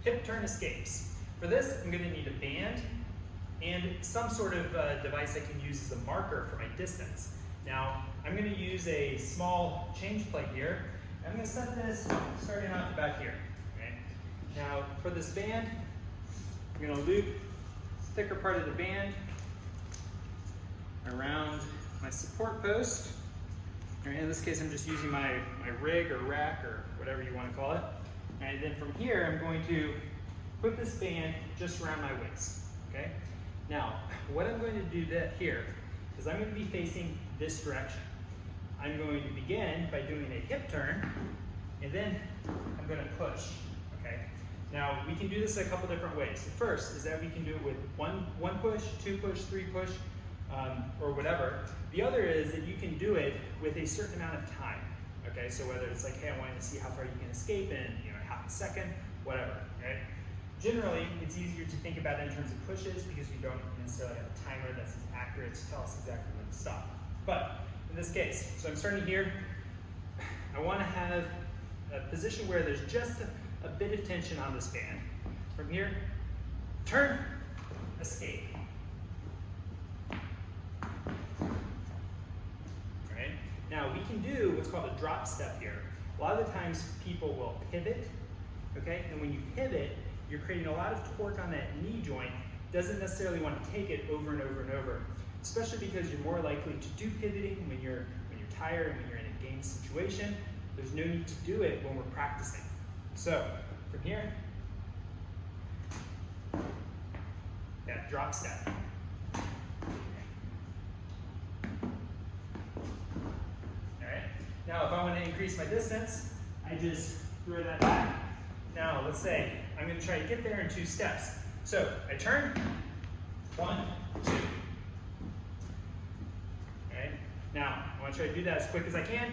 hip turn escapes. For this, I'm going to need a band and some sort of device I can use as a marker for my distance. Now, I'm going to use a small change plate here. I'm going to set this starting off about here. Okay? Now, for this band, I'm going to loop the thicker part of the band around my support post. In this case, I'm just using my rig or rack or whatever you want to call it. And then from here, I'm going to put this band just around my waist. Okay? Now, what I'm going to do here is I'm going to be facing this direction. I'm going to begin by doing a hip turn, and then I'm going to push. Okay? Now, we can do this a couple different ways. The first is that we can do it with one push, two push, three push, or whatever. The other is that you can do it with a certain amount of time. Okay, so whether it's like, hey, I wanted to see how far you can escape in, half a second, whatever. Okay. Generally, it's easier to think about it in terms of pushes because you don't necessarily have a timer that's as accurate to tell us exactly when to stop. But in this case, so I'm starting here. I want to have a position where there's just a bit of tension on this band. From here, turn, escape. Now we can do what's called a drop step here. A lot of the times people will pivot, okay? And when you pivot, you're creating a lot of torque on that knee joint. Doesn't necessarily want to take it over and over and over, especially because you're more likely to do pivoting when you're tired and when you're in a game situation. There's no need to do it when we're practicing. So from here, that drop step. Now, if I want to increase my distance, I just throw that back. Now, let's say I'm going to try to get there in 2 steps. So, I turn, 1, 2. All right. Now, I want to try to do that as quick as I can.